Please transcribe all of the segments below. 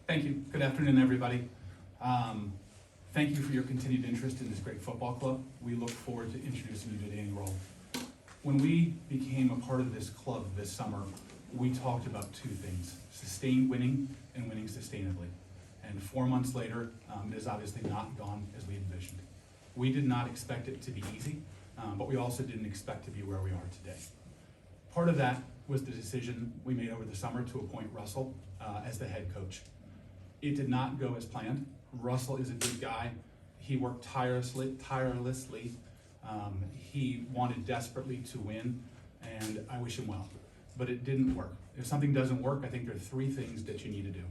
Thank you. Good afternoon, everybody. Thank you for your continued interest in this great football club. We look forward to introducing you to Danny Rohl. When we became a part of this club this summer, we talked about two things: sustained winning and winning sustainably. And 4 months later, it has obviously not gone as we envisioned. We did not expect it to be easy, but we also didn't expect to be where we are today. Part of that was the decision we made over the summer to appoint Russell as the head coach. It did not go as planned. Russell is a good guy. He worked tirelessly. He wanted desperately to win, and I wish him well. But it didn't work. If something doesn't work, I think there are three things that you need to do.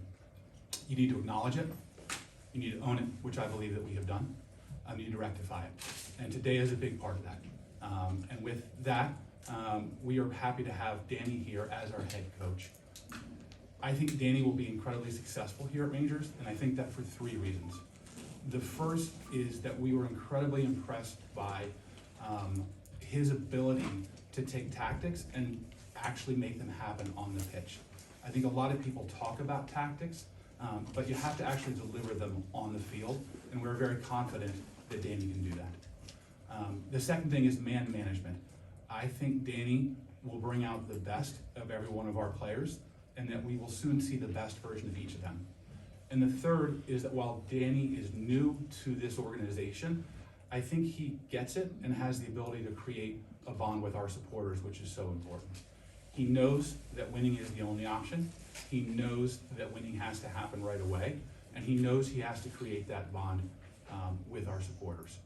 You need to acknowledge it. You need to own it, which I believe that we have done. You need to rectify it. And today is a big part of that. And with that, we are happy to have Danny here as our head coach. I think Danny will be incredibly successful here at Rangers, and I think that for three reasons. The first is that we were incredibly impressed by his ability to take tactics and actually make them happen on the pitch. I think a lot of people talk about tactics, but you have to actually deliver them on the field, and we're very confident that Danny can do that. The second thing is man management. I think Danny will bring out the best of every one of our players, and that we will soon see the best version of each of them. And the third is that while Danny is new to this organization, I think he gets it and has the ability to create a bond with our supporters, which is so important. He knows that winning is the only option. He knows that winning has to happen right away, and he knows he has to create that bond with our supporters.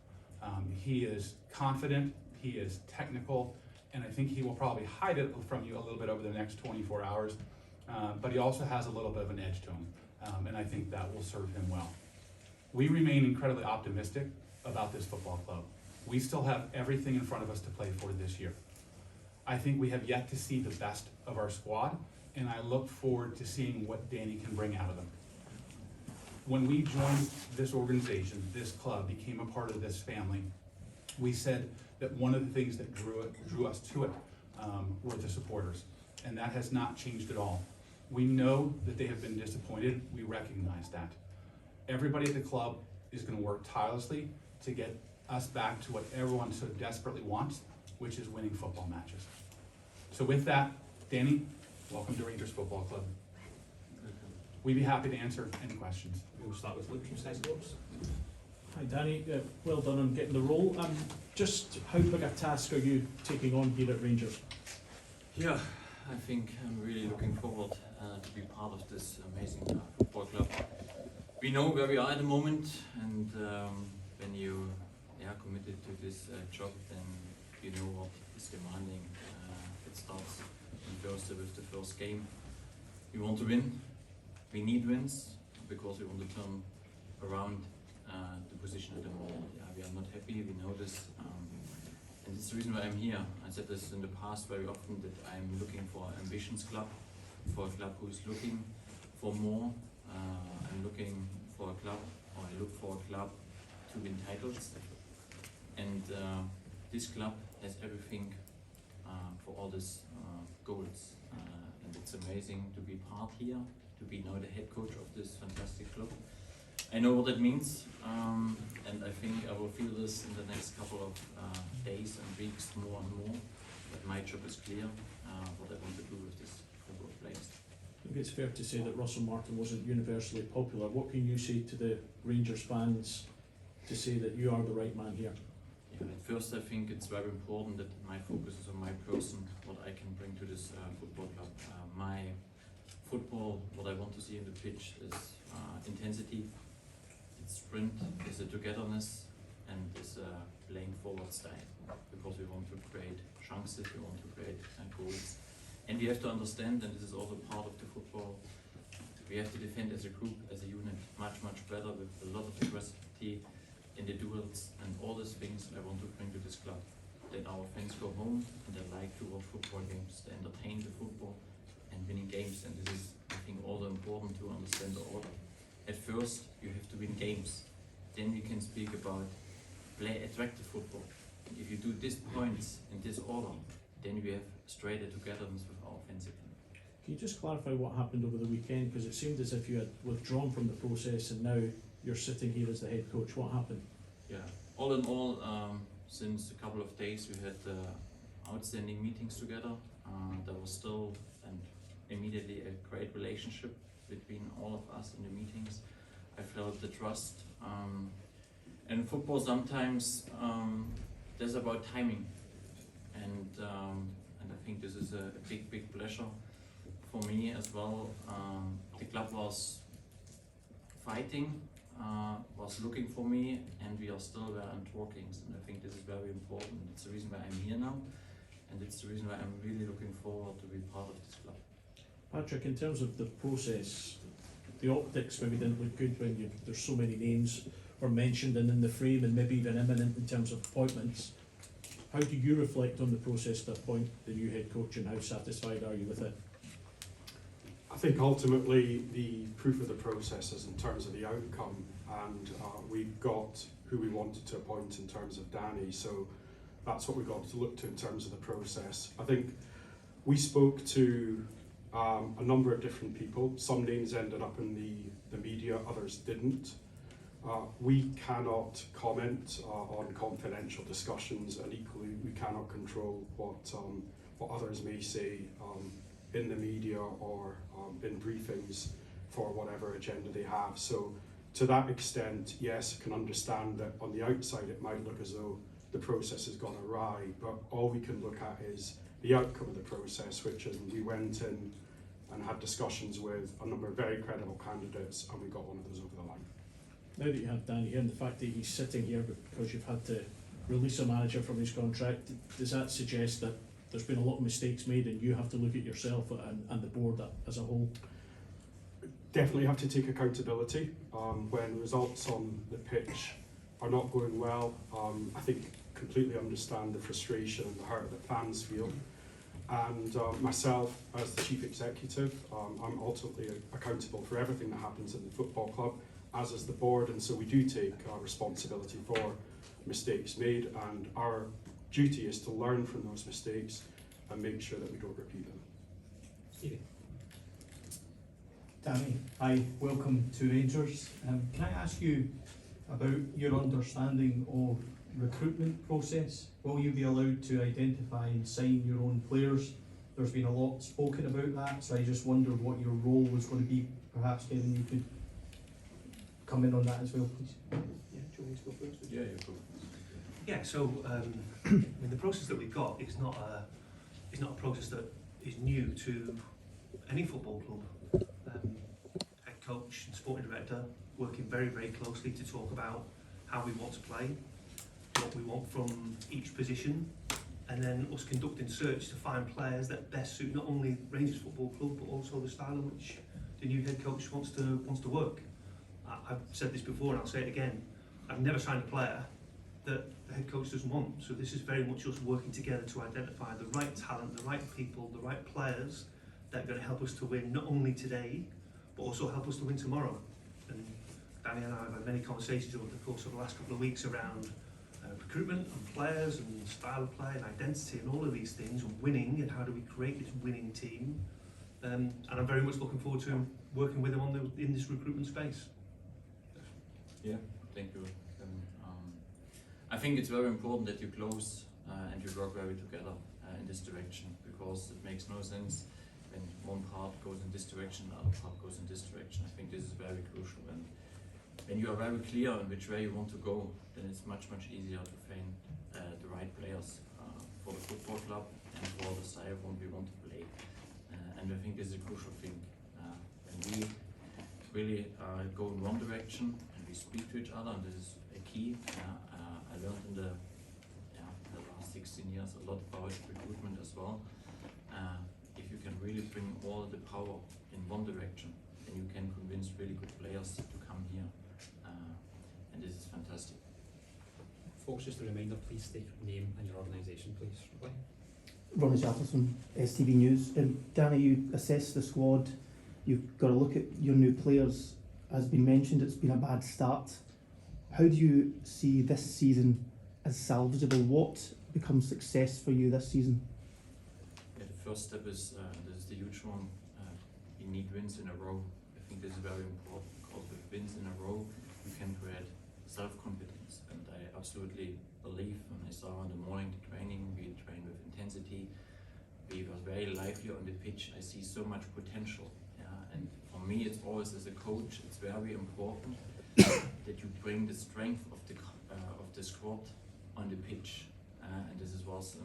He is confident, he is technical, and I think he will probably hide it from you a little bit over the next 24 hours. But he also has a little bit of an edge to him, and I think that will serve him well. We remain incredibly optimistic about this football club. We still have everything in front of us to play for this year. I think we have yet to see the best of our squad, and I look forward to seeing what Danny can bring out of them. When we joined this organization, this club, became a part of this family, we said that one of the things that drew us to it were the supporters, and that has not changed at all. We know that they have been disappointed. We recognize that. Everybody at the club is going to work tirelessly to get us back to what everyone so desperately wants, which is winning football matches. So with that, Danny, welcome to Rangers Football Club. We'd be happy to answer any questions. We'll start with Luke from Sky Sports. Hi Danny, well done on getting the role. Just how big a task are you taking on here at Rangers? Yeah, I think I'm really looking forward to be part of this amazing football club. We know where we are at the moment, and when you are committed to this job, then you know what is demanding. It starts with the first game. We want to win. We need wins because we want to turn around the position at the moment. Yeah, we are not happy. We know this. And this is the reason why I'm here. I said this in the past very often, that I'm looking for an ambitions club, for a club who is looking for more. I'm looking for a club, or I look for a club to win titles. And this club has everything for all these goals. And it's amazing to be part here, to be now the head coach of this fantastic club. I know what that means, and I think I will feel this in the next couple of days and weeks more and more. But my job is clear, what I want to do with this football players. I think it's fair to say that Russell Martin wasn't universally popular. What can you say to the Rangers fans to say that you are the right man here? Yeah, at first I think it's very important that my focus is on my person, what I can bring to this football club. My football, what I want to see in the pitch is intensity, it's sprint, it's a togetherness, and it's a playing forward style, because we want to create chances, we want to create goals. And we have to understand, and this is also part of the football, we have to defend as a group, as a unit, much better, with a lot of aggressivity in the duels, and all these things I want to bring to this club. Then our fans go home and they like to watch football games, they entertain the football and winning games, and this is, I think, also important to understand the order. At first you have to win games, then we can speak about play attractive football. And if you do these points in this order, then we have straighter togetherness with our offensive. Can you just clarify what happened over the weekend? Because it seemed as if you had withdrawn from the process and now you're sitting here as the head coach. What happened? Yeah, all in all, since a couple of days we had outstanding meetings together. There was still and immediately a great relationship between all of us in the meetings. I felt the trust. In football sometimes there's about timing, and I think this is a big pleasure for me as well. The club was fighting, was looking for me, and we are still there and talking, and I think this is very important. It's the reason why I'm here now, and it's the reason why I'm really looking forward to be part of this club. Patrick, in terms of the process, the optics maybe didn't look good when there's so many names were mentioned and in the frame and maybe even imminent in terms of appointments. How do you reflect on the process to appoint the new head coach, and how satisfied are you with it? I think ultimately the proof of the process is in terms of the outcome, and we've got who we wanted to appoint in terms of Danny, so that's what we've got to look to in terms of the process. I think we spoke to a number of different people. Some names ended up in the media, others didn't. We cannot comment on confidential discussions, and equally we cannot control what others may say in the media or in briefings for whatever agenda they have. So to that extent, yes, I can understand that on the outside it might look as though the process has gone awry, but all we can look at is the outcome of the process, which is we went in and had discussions with a number of very credible candidates, and we got one of those over the line. Now that you have Danny here, and the fact that he's sitting here because you've had to release a manager from his contract, does that suggest that there's been a lot of mistakes made and you have to look at yourself and the board as a whole? Definitely have to take accountability when results on the pitch are not going well. I think completely understand the frustration and the hurt that fans feel. And myself, as the chief executive, I'm ultimately accountable for everything that happens in the football club, as is the board, and so we do take responsibility for mistakes made, and our duty is to learn from those mistakes and make sure that we don't repeat them. Stevie. Danny, hi, welcome to Rangers. Can I ask you about your understanding of recruitment process? Will you be allowed to identify and sign your own players? There's been a lot spoken about that, so I just wondered what your role was going to be. Perhaps, Kevin, you could come in on that as well, please. Yeah, do you want me to go first? Yeah, you go. Yeah, so I mean, the process that we've got is not a process that is new to any football club. Head coach and sporting director working very closely to talk about how we want to play, what we want from each position, and then us conducting search to find players that best suit not only Rangers Football Club but also the style in which the new head coach wants to work. I've said this before and I'll say it again. I've never signed a player that the head coach doesn't want. So this is very much us working together to identify the right talent, the right people, the right players that are going to help us to win not only today, but also help us to win tomorrow. And Danny and I have had many conversations over the course of the last couple of weeks around recruitment and players and style of play and identity and all of these things, and winning and how do we create this winning team. And I'm very much looking forward to working with him in this recruitment space. Yeah, thank you. I think it's very important that you close and you work very together in this direction, because it makes no sense when one part goes in this direction, the other part goes in this direction. I think this is very crucial, and when you are very clear on which way you want to go, then it's much easier to find the right players for the football club and for the style we want to play. And I think this is a crucial thing. When we really go in one direction and we speak to each other, and this is a key. I learned in the last 16 years a lot about recruitment as well. If you can really bring all the power in one direction, then you can convince really good players to come here, and this is fantastic. Folks, just a reminder, please state your name and your organisation, please. Ronnie. Ronnie Jefferson, STV News. Danny, you assess the squad, you've got to look at your new players. As been mentioned, it's been a bad start. How do you see this season as salvageable? What becomes success for you this season? Yeah, the first step is this is the huge one, you need wins in a row. I think this is very important because with wins in a row, you can create self-confidence. And I absolutely believe when I saw in the morning the training, we train with intensity, we were very lively on the pitch. I see so much potential. Yeah? And for me, it's always as a coach, it's very important that you bring the strength of the squad on the pitch. And this was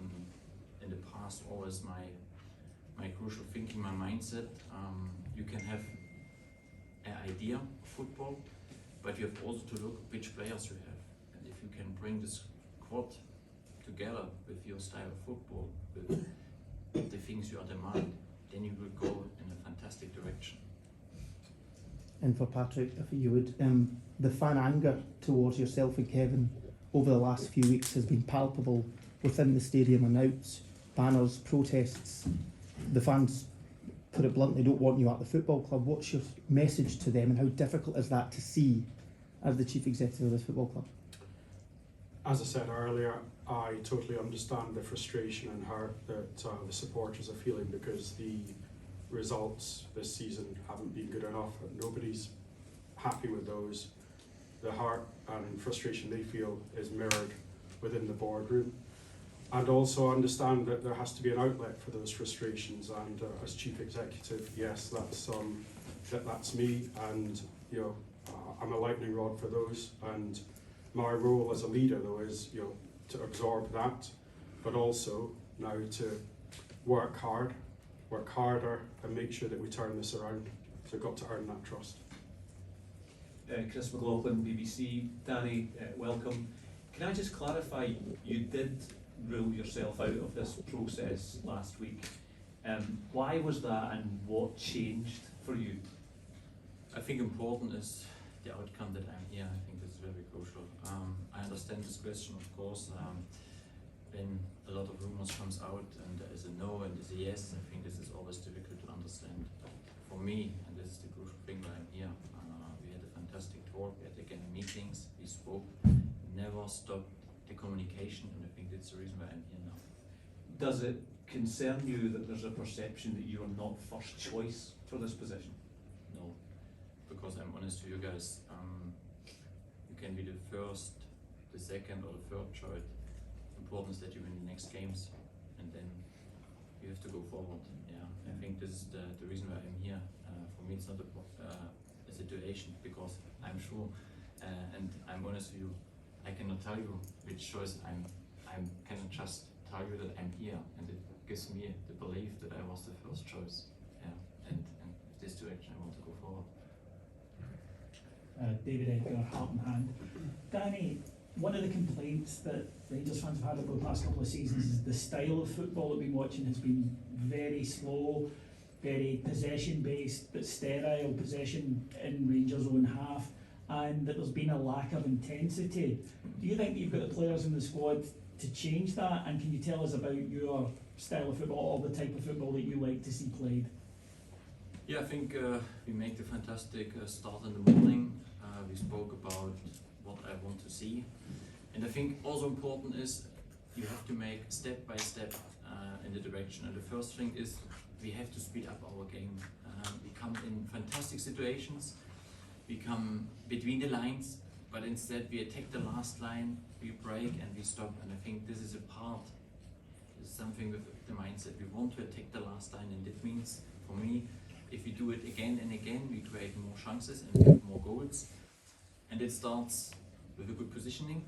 in the past always my crucial thinking, my mindset. You can have an idea of football, but you have also to look which players you have. And if you can bring the squad together with your style of football, with the things you are demand, then you will go in a fantastic direction. And for Patrick, if you would, the fan anger towards yourself and Kevin over the last few weeks has been palpable within the stadium and out, banners, protests. The fans, put it bluntly, don't want you at the football club. What's your message to them and how difficult is that to see as the chief executive of this football club? As I said earlier, I totally understand the frustration and hurt that the supporters are feeling because the results this season haven't been good enough and nobody's happy with those. The hurt and frustration they feel is mirrored within the boardroom. And also understand that there has to be an outlet for those frustrations, and as chief executive, yes, that's me, and you know, I'm a lightning rod for those, and my role as a leader though is, you know, to absorb that, but also now to work harder and make sure that we turn this around. So we've got to earn that trust. Chris McLaughlin, BBC. Danny, welcome. Can I just clarify, you did rule yourself out of this process last week. Why was that and what changed for you? I think important is the outcome that I'm here. I think this is very crucial. I understand this question, of course. When a lot of rumors comes out and there is a no and there's a yes, I think this is always difficult to understand. For me, and this is the crucial thing why I'm here, we had a fantastic talk, we had again meetings, we spoke, never stopped the communication, and I think that's the reason why I'm here now. Does it concern you that there's a perception that you are not first choice for this position? No, because I'm honest to you guys, you can be the first, the second or the third choice. Important is that you win the next games, and then you have to go forward. Yeah, I think this is the reason why I'm here. For me, it's not a situation, because I'm sure, and I'm honest with you, I cannot tell you which choice I cannot just tell you that I'm here, and it gives me the belief that I was the first choice. Yeah, and this direction I want to go forward. David Edgar, Heart and Hand. Danny, one of the complaints that Rangers fans have had over the past couple of seasons is the style of football that we've been watching has been very slow, very possession-based, but sterile possession in Rangers' own half, and that there's been a lack of intensity. Do you think that you've got the players in the squad to change that, and can you tell us about your style of football, or the type of football that you like to see played? Yeah, I think we make the fantastic start in the morning. We spoke about what I want to see, and I think also important is you have to make step by step in the direction. And the first thing is we have to speed up our game. We come in fantastic situations, we come between the lines, but instead we attack the last line, we break and we stop. And I think this is a part, is something with the mindset. We want to attack the last line, and it means for me, if we do it again and again, we create more chances and we have more goals. And it starts with a good positioning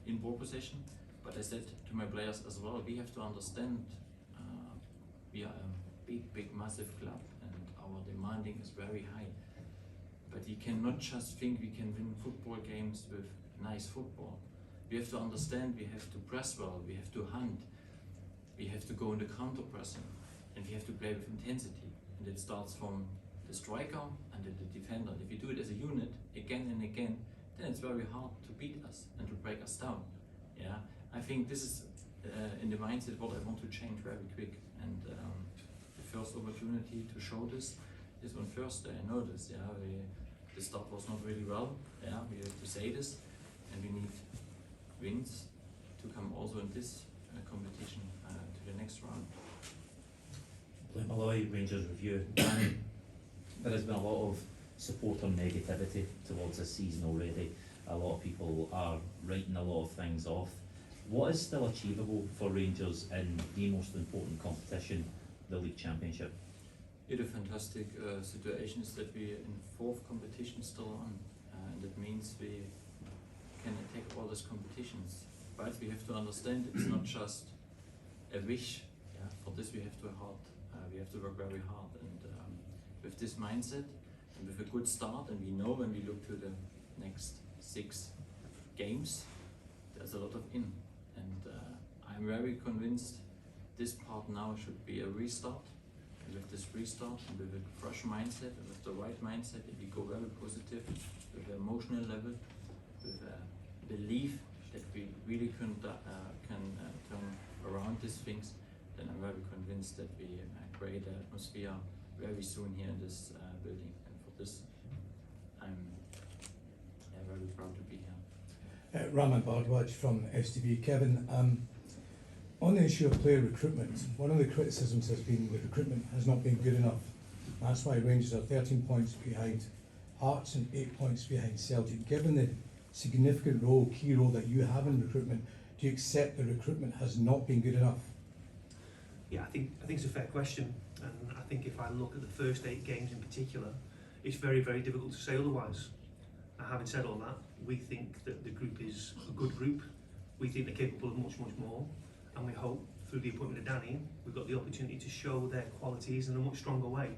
in ball possession. But I said to my players as well, we have to understand we are a big, massive club, and our demanding is very high. But you cannot just think we can win football games with nice football. We have to understand we have to press well, we have to hunt, we have to go into counter pressing, and we have to play with intensity. And it starts from the striker and the defender. If you do it as a unit again and again, then it's very hard to beat us and to break us down. Yeah, I think this is in the mindset what I want to change very quick. And the first opportunity to show this is on Thursday. I know this. Yeah, the start was not really well. Yeah, we have to say this, and we need wins to come also in this competition to the next round. Malloy, Rangers Review. Danny, there has been a lot of support on negativity towards this season already. A lot of people are writing a lot of things off. What is still achievable for Rangers in the most important competition, the League Championship? Yeah, the fantastic situation is that we in fourth competition still on, and that means we can attack all these competitions. But we have to understand it's not just a wish. Yeah, for this we have to work very hard, and with this mindset and with a good start, and we know when we look to the next 6 games, there's a lot of in, and I'm very convinced this part now should be a restart. And with this restart and with a fresh mindset and with the right mindset, if we go very positive, with an emotional level, with a belief that we really can turn around these things, then I'm very convinced that we create an atmosphere very soon here in this building. And for this, I'm very proud to be here. Raman Bhardwaj from STV. Kevin, on the issue of player recruitment, one of the criticisms has been the recruitment has not been good enough. That's why Rangers are 13 points behind Hearts and 8 points behind Celtic. Given the significant key role that you have in recruitment, do you accept the recruitment has not been good enough? Yeah, I think it's a fair question, and I think if I look at the first 8 games in particular, it's very, very difficult to say otherwise. Now, having said all that, we think that the group is a good group. We think they're capable of much, much more, and we hope through the appointment of Danny, we've got the opportunity to show their qualities in a much stronger way.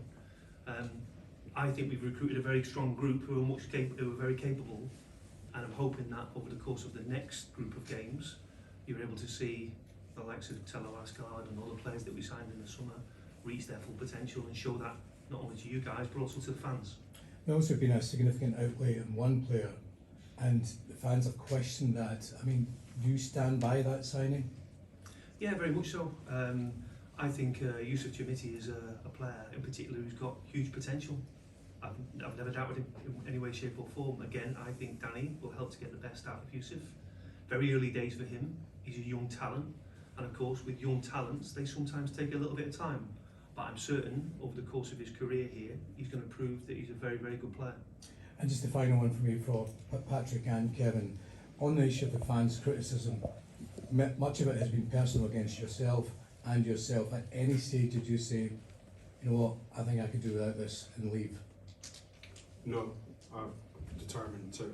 I think we've recruited a very strong group who are very capable, and I'm hoping that over the course of the next group of games, you're able to see the likes of Tello Ascard and all the players that we signed in the summer reach their full potential and show that not only to you guys but also to the fans. There's also been a significant outlay on one player, and the fans have questioned that. I mean, do you stand by that signing? Yeah, very much so. I think Yusuf Chamiti is a player in particular who's got huge potential. I've never doubted him in any way, shape or form. Again, I think Danny will help to get the best out of Yusuf. Very early days for him. He's a young talent, and of course with young talents they sometimes take a little bit of time, but I'm certain over the course of his career here he's going to prove that he's a very, very good player. And just the final one for me for Patrick and Kevin, on the issue of the fans' criticism, much of it has been personal against yourself and yourself. At any stage did you say, you know what, I think I could do without this and leave? No, I'm determined to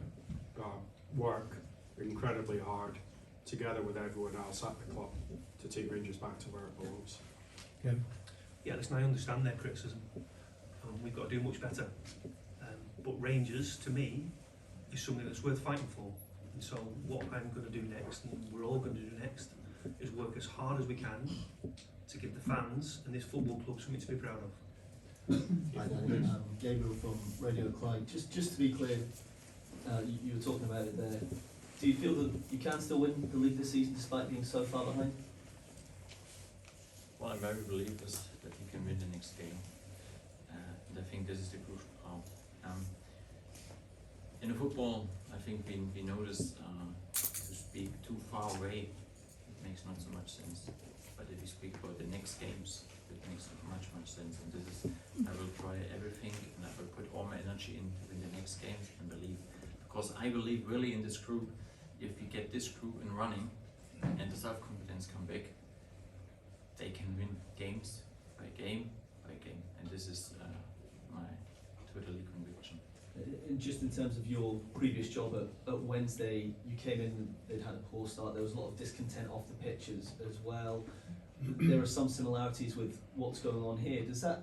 work incredibly hard together with everyone else at the club to take Rangers back to where it belongs. Kevin? Yeah, listen, I understand their criticism. We've got to do much better. But Rangers, to me, is something that's worth fighting for. And so what I'm going to do next, and we're all going to do next, is work as hard as we can to give the fans and this football club something to be proud of. Hi Danny, Gabriel from Radio Clyde. Just to be clear, you were talking about it there. Do you feel that you can still win the league this season despite being so far behind? Well, I'm very believers that we can win the next game, and I think this is the crucial part. In the football, I think we notice to speak too far away, it makes not so much sense. But if we speak about the next games, it makes much sense. And this is, I will try everything, and I will put all my energy into the next games and believe, because I believe really in this group. If we get this group in running and the self-confidence come back, they can win games by game by game, and this is my totally conviction. And just in terms of your previous job at Wednesday, you came in, they'd had a poor start, there was a lot of discontent off the pitches as well. There are some similarities with what's going on here. Does that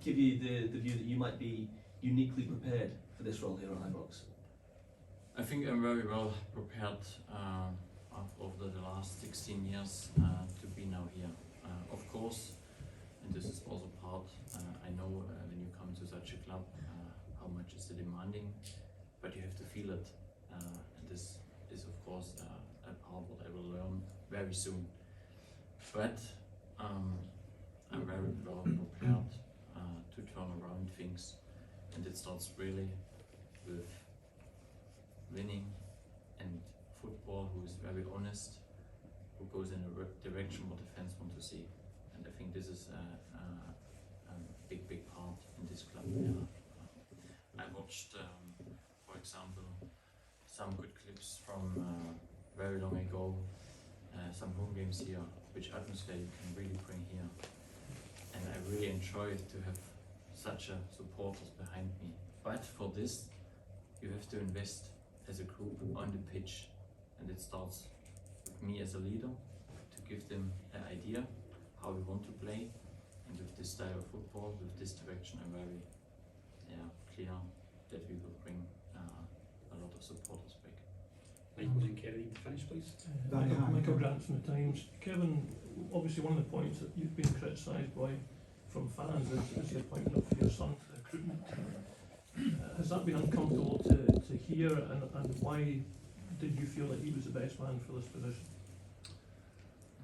give you the view that you might be uniquely prepared for this role here at Ibrox? I think I'm very well prepared over the last 16 years to be now here. Of course, and this is also part, I know when you come to such a club, how much is it demanding, but you have to feel it. And this is of course a part that I will learn very soon. But I'm very well prepared to turn around things, and it starts really with winning and football who is very honest, who goes in a direction what the fans want to see. And I think this is big part in this club. Yeah. I watched, for example, some good clips from very long ago, some home games here, which atmosphere you can really bring here. And I really enjoy to have such a supporters behind me. But for this, you have to invest as a group on the pitch, and it starts with me as a leader to give them an idea how we want to play, and with this style of football, with this direction, I'm very clear that we will bring a lot of supporters back. Michael and Kerry, finish please. Michael Grant from the Times. Kevin, obviously one of the points that you've been criticised by from fans is the appointment of your son to the recruitment team. Has that been uncomfortable to hear, and why did you feel that he was the best man for this position?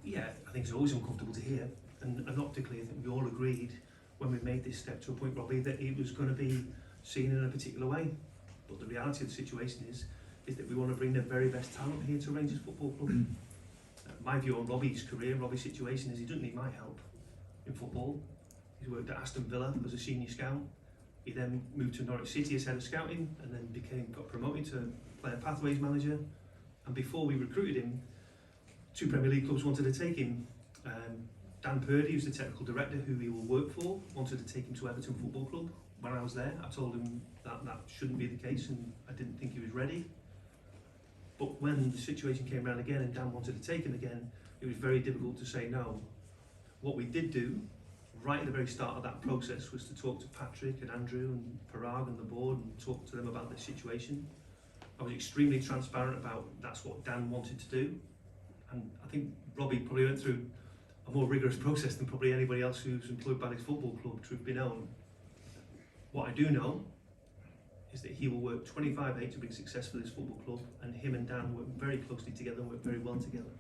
Yeah, I think it's always uncomfortable to hear, and optically I think we all agreed when we made this step to appoint Robbie that he was going to be seen in a particular way. But the reality of the situation is that we want to bring the very best talent here to Rangers Football Club. My view on Robbie's career, Robbie's situation is he doesn't need my help in football. He's worked at Aston Villa as a senior scout. He then moved to Norwich City as head of scouting, and then got promoted to player pathways manager. And before we recruited him, 2 Premier League clubs wanted to take him. Dan Purdy, who's the technical director who he will work for, wanted to take him to Everton Football Club. When I was there, I told him that shouldn't be the case, and I didn't think he was ready. But when the situation came around again and Dan wanted to take him again, it was very difficult to say no. What we did do, right at the very start of that process, was to talk to Patrick and Andrew and Parag and the board and talk to them about the situation. I was extremely transparent about that's what Dan wanted to do. And I think Robbie probably went through a more rigorous process than probably anybody else who's employed by this football club, truth be known. What I do know is that he will work 25/8 to bring success for this football club, and him and Dan work very closely together and work very well together.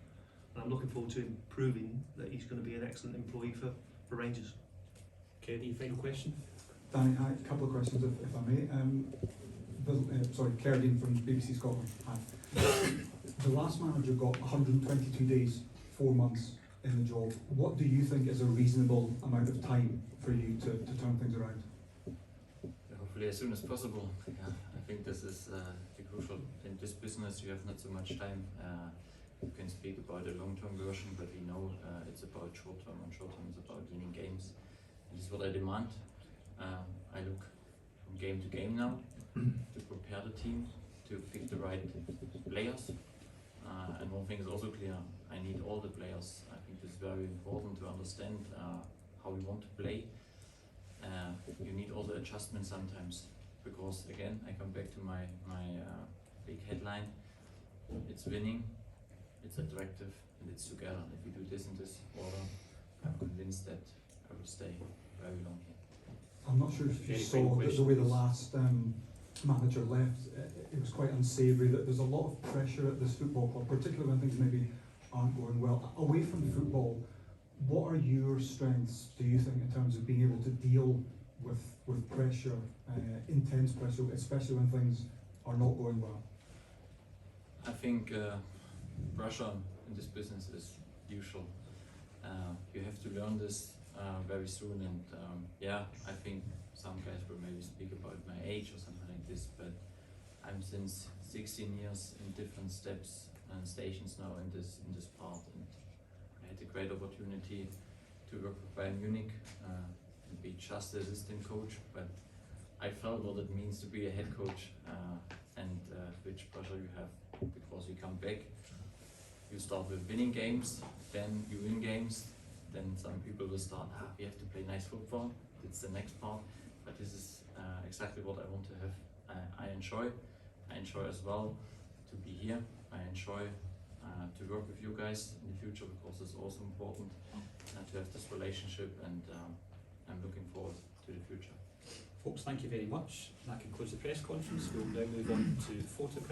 And I'm looking forward to him proving that he's going to be an excellent employee for Rangers. Kerry, final question? Danny, hi, a couple of questions if I may. Kerry Dean from BBC Scotland. Hi. The last manager got 122 days, 4 months in the job. What do you think is a reasonable amount of time for you to turn things around? Hopefully as soon as possible. Yeah, I think this is the crucial. In this business you have not so much time. You can speak about a long-term version, but we know it's about short-term, and short-term is about winning games. And this is what I demand. I look from game to game now to prepare the team, to pick the right players. And one thing is also clear, I need all the players. I think this is very important to understand how we want to play. You need all the adjustments sometimes, because again, I come back to my big headline. It's winning, it's attractive, and it's together. If we do this in this order, I'm convinced that I will stay very long here. I'm not sure if you saw the way the last manager left. It was quite unsavoury. That there's a lot of pressure at this football club, particularly when things maybe aren't going well. Away from football, what are your strengths, do you think, in terms of being able to deal with pressure, intense pressure, especially when things are not going well? I think pressure in this business is usual. You have to learn this very soon, and I think some guys will maybe speak about my age or something like this, but I'm since 16 years in different steps and stations now in this part, and I had a great opportunity to work with Bayern Munich and be just the assistant coach, but I felt what it means to be a head coach and which pressure you have, because you come back, you start with winning games, then you win games, then some people will start, we have to play nice football, it's the next part, but this is exactly what I want to have. I enjoy as well to be here, I enjoy to work with you guys in the future, because it's also important to have this relationship, and I'm looking forward to the future. Folks, thank you very much. That concludes the press conference. We'll now move on to photographs.